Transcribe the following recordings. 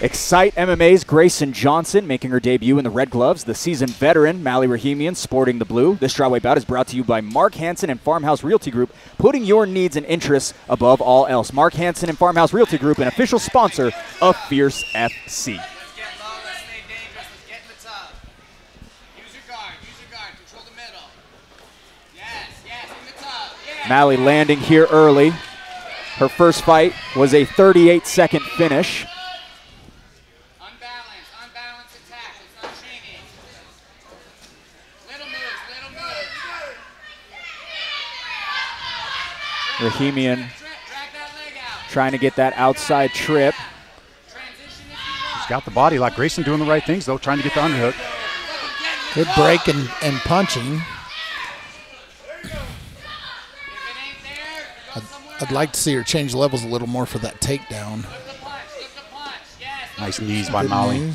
Excite MMA's Grayson Johnson making her debut in the red gloves. The seasoned veteran, Mally Rahimian, sporting the blue. This strawweight bout is brought to you by Mark Hansen and Farmhouse Realty Group, putting your needs and interests above all else. Mark Hansen and Farmhouse Realty Group, an official sponsor of Fierce FC. Mally landing here early. Her first fight was a 38-second finish. Unbalanced attack. It's not chaining. Little moves. Rahimian trying to get that outside trip. She's got the body like Grayson, doing the right things, though, trying to get the underhook. Good break and punching. I'd like to see her change levels a little more for that takedown. Nice knees by Mally.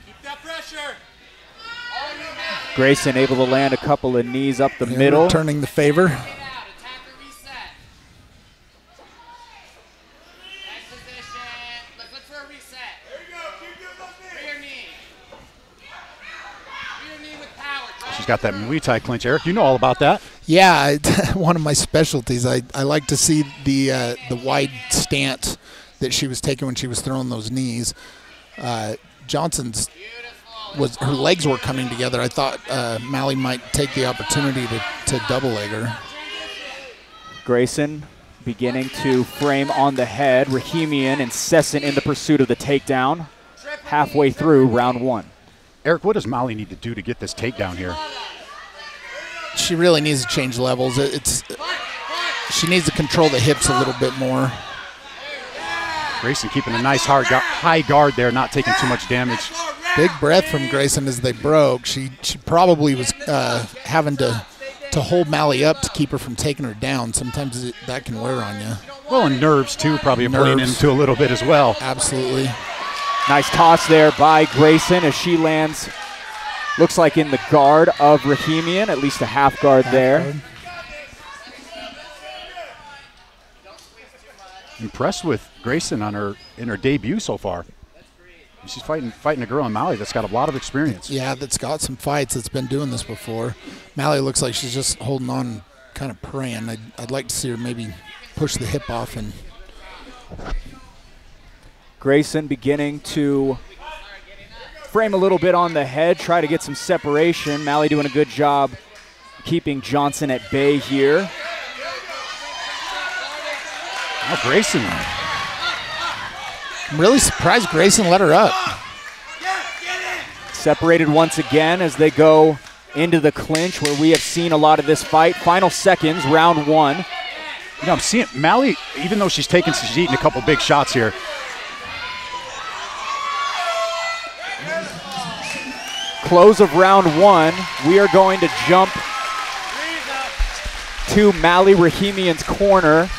Keep that pressure. Grayson able to land a couple of knees up the middle. Returning the favor. She's got that Muay Thai clinch. Eric, you know all about that. Yeah, one of my specialties. I like to see the wide stance that she was taking when she was throwing those knees. Johnson's her legs were coming together. I thought Mally might take the opportunity to double leg her. Grayson beginning to frame on the head. Rahimian incessant in the pursuit of the takedown. Halfway through round one. Eric, what does Mally need to do to get this takedown here? She really needs to change levels. She needs to control the hips a little bit more. Grayson keeping a nice high guard there, not taking too much damage. Big breath from Grayson as they broke. She probably was having to hold Mally up to keep her from taking her down. Sometimes that can wear on you. Well, and nerves too, probably playing into a little bit as well. Absolutely. Nice toss there by Grayson as she lands, looks like in the guard of Rahimian, at least a half guard there. Impressed with Grayson in her debut so far. She's fighting a girl in Mally that's got a lot of experience. Yeah, that's got some fights, that's been doing this before. Mally looks like she's just holding on, kind of praying. I'd like to see her maybe push the hip off. And Grayson beginning to frame a little bit on the head, try to get some separation. Mally doing a good job keeping Johnson at bay here. Now Grayson. I'm really surprised Grayson let her up. Separated once again as they go into the clinch where we have seen a lot of this fight. Final seconds, round one. You know, I'm seeing Mally, even though she's eating a couple big shots here. Close of round one, we are going to jump to Mally Rahimian's corner.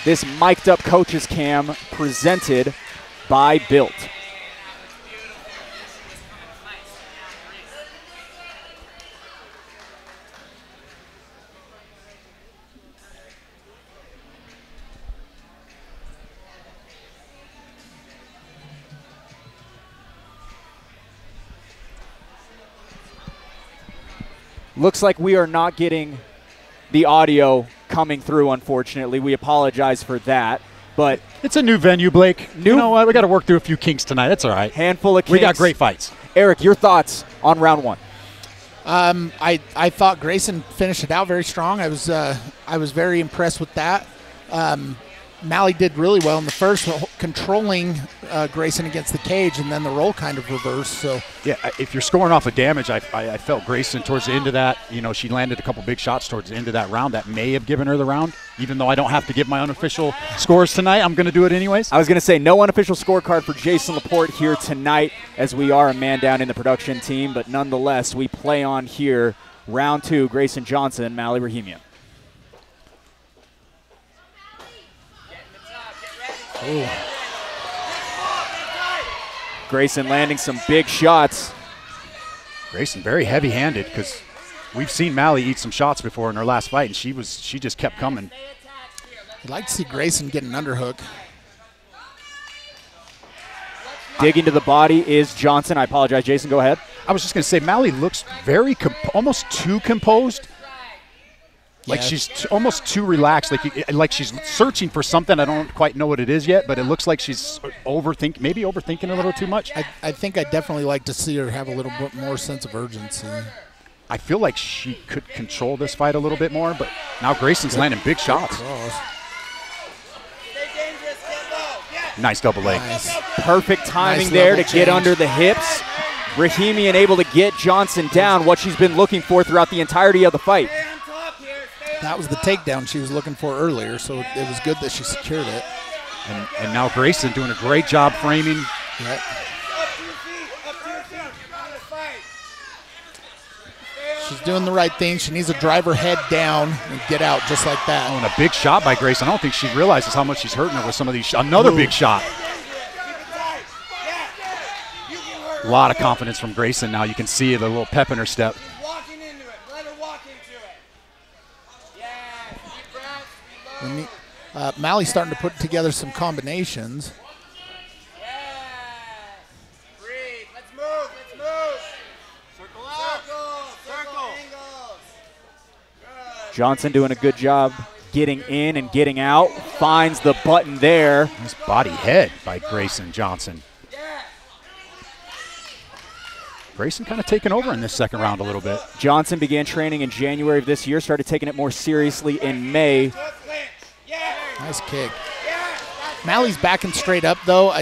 This mic'd up coach's cam presented by Built. Looks like we are not getting the audio coming through, unfortunately. We apologize for that. But it's a new venue, Blake. You know what? We got to work through a few kinks tonight. That's all right. Handful of kinks. We got great fights. Eric, your thoughts on round one? I thought Grayson finished it out very strong. I was very impressed with that. Mally did really well in the first, controlling Grayson against the cage, and then the roll kind of reversed. So yeah, if you're scoring off of damage, I felt Grayson towards the end of that. You know, she landed a couple big shots towards the end of that round that may have given her the round. Even though I don't have to give my unofficial scores tonight, I'm going to do it anyways. I was going to say no unofficial scorecard for Jason Laporte here tonight, as we are a man down in the production team. But nonetheless, we play on here. Round two, Grayson Johnson, Mally Rahimian. Ooh. Grayson landing some big shots. Grayson very heavy-handed because we've seen Mally eat some shots before in her last fight, and she just kept coming. I'd like to see Grayson get an underhook. Digging to the body is Johnson. I apologize, Jason. Go ahead. I was just going to say, Mally looks very almost too composed. Like she's almost too relaxed, like she's searching for something. I don't quite know what it is yet, but it looks like she's maybe overthinking a little too much. I think I'd definitely like to see her have a little bit more sense of urgency. I feel like she could control this fight a little bit more, but now Grayson's landing big shots. Nice double leg. Nice. Perfect timing Nice there to level get change. under the hips. Rahimian able to get Johnson down, what she's been looking for throughout the entirety of the fight. That was the takedown she was looking for earlier, so it was good that she secured it. And now Grayson doing a great job framing. Yep. She's doing the right thing. She needs to drive her head down and get out just like that. Oh, and a big shot by Grayson. I don't think she realizes how much she's hurting her with some of these. Another big shot. A lot of confidence from Grayson now. You can see the little pep in her step. Mally's starting to put together some combinations. Breathe. Let's move. Let's move. Circle out. Circle. Angles. Good. Johnson doing a good job getting in and getting out. Finds the button there. Nice body head by Grayson Johnson. Grayson kind of taking over in this second round a little bit. Johnson began training in January of this year, started taking it more seriously in May. Nice kick. Mally's backing straight up, though.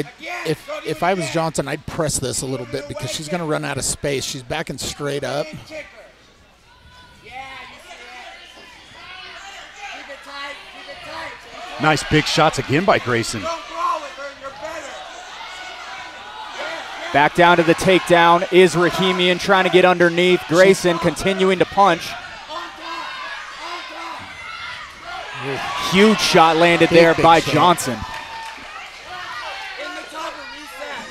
If I was Johnson, I'd press this a little bit because she's going to run out of space. She's backing straight up. Nice big shots again by Grayson. Back down to the takedown is Rahimian trying to get underneath. Grayson continuing to punch. Huge shot landed there by Johnson.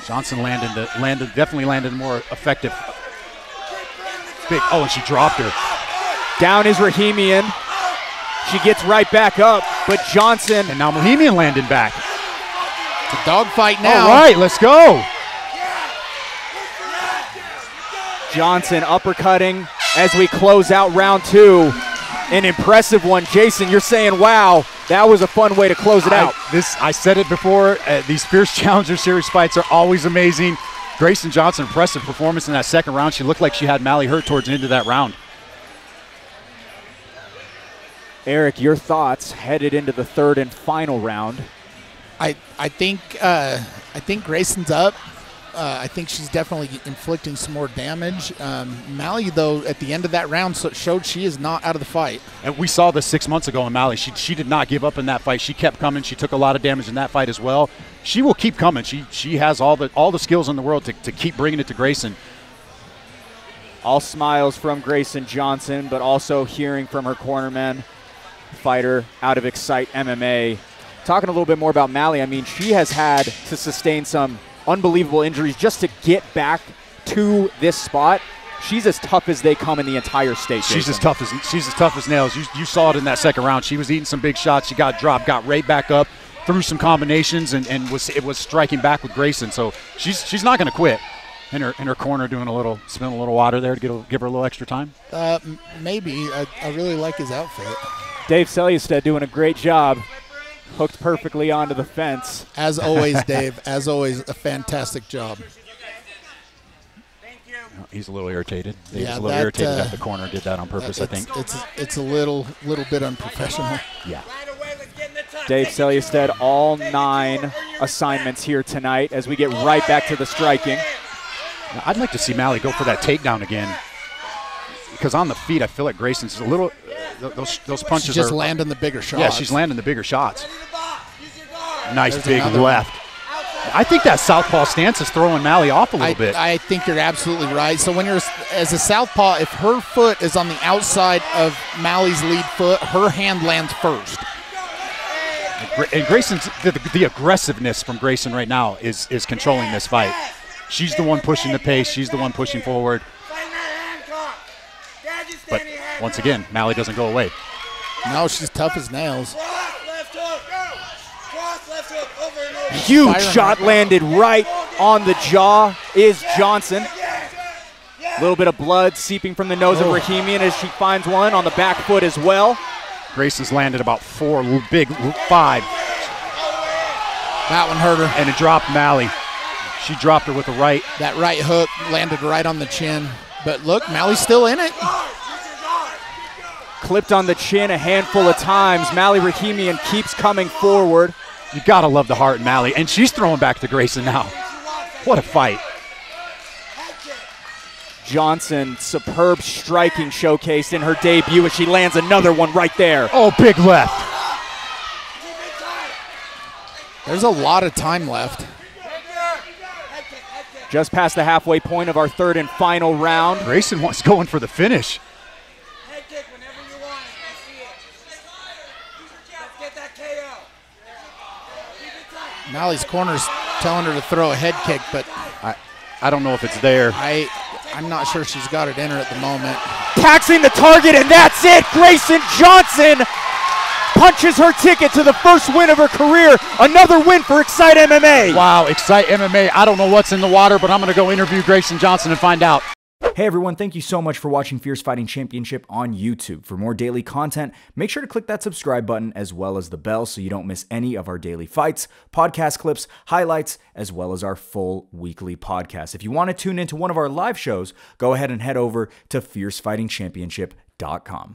Johnson definitely landed more effective. Big. Oh, and she dropped her. Down is Rahimian. She gets right back up, but Johnson. And now Rahimian landing back. It's a dogfight now. All right, let's go. Johnson uppercutting as we close out round two. An impressive one. Jason, you're saying, wow, that was a fun way to close it out. I said it before, these Fierce Challenger Series fights are always amazing. Grayson Johnson, impressive performance in that second round. She looked like she had Mally hurt towards the end of that round. Eric, your thoughts headed into the third and final round? I think Grayson's up. I think she's definitely inflicting some more damage. Mally, though, at the end of that round showed she is not out of the fight. And we saw this 6 months ago in Mally. She did not give up in that fight. She kept coming. She took a lot of damage in that fight as well. She will keep coming. She has all the skills in the world to keep bringing it to Grayson. All smiles from Grayson Johnson, but also hearing from her cornerman, fighter out of Excite MMA. Talking a little bit more about Mally, I mean, she has had to sustain some unbelievable injuries just to get back to this spot. She's as tough as they come in the entire state. She's as tough as nails. You saw it in that second round. She was eating some big shots. She got dropped, got right back up, threw some combinations, and was striking back with Grayson. So she's not going to quit. In her corner, spilling a little water there to give her a little extra time. Maybe. I really like his outfit. Dave Selyestead doing a great job. Hooked perfectly onto the fence. As always, Dave. As always, a fantastic job. Thank you. He's a little irritated. Dave's Yeah, a little irritated at the corner. Did that on purpose, I think. It's a little bit unprofessional. Yeah. Right away, let's get in the top. Dave Selyestead, all 9 assignments here tonight as we get right back to the striking. Now, I'd like to see Mally go for that takedown again, because on the feet, I feel like Grayson's a little. Those punches She's just are landing the bigger shots. Yeah, she's landing the bigger shots. Nice There's big another left. I think that southpaw stance is throwing Mally off a little bit. I think you're absolutely right. So when you're as a southpaw, if her foot is on the outside of Mally's lead foot, her hand lands first. And Grayson's the aggressiveness from Grayson right now is controlling this fight. She's the one pushing the pace. She's the one pushing forward. But once again, Mally doesn't go away. No, she's tough as nails. Huge shot landed right on the jaw is Johnson. A little bit of blood seeping from the nose of Rahimian as she finds one on the back foot as well. Grayson's landed about 5. That one hurt her. And it dropped Mally. She dropped her with a right. That right hook landed right on the chin. But look, Mally's still in it. Clipped on the chin a handful of times. Mally Rahimian keeps coming forward. You got to love the heart in Mally. And she's throwing back to Grayson now. What a fight. Johnson, superb striking showcased in her debut as she lands another one right there. Oh, big left. There's a lot of time left. Just past the halfway point of our third and final round. Grayson wants going for the finish. Head kick whenever you want it. I see it. Let's get that KO. Keep it tight. Mally's corner's telling her to throw a head kick, but I don't know if it's there. I'm not sure she's got it in her at the moment. Taxing the target, and that's it. Grayson Johnson punches her ticket to the first win of her career. Another win for Excite MMA. Wow, Excite MMA. I don't know what's in the water, but I'm going to go interview Grayson Johnson and find out. Hey everyone, thank you so much for watching Fierce Fighting Championship on YouTube. For more daily content, make sure to click that subscribe button as well as the bell so you don't miss any of our daily fights, podcast clips, highlights, as well as our full weekly podcast. If you want to tune into one of our live shows, go ahead and head over to fiercefightingchampionship.com.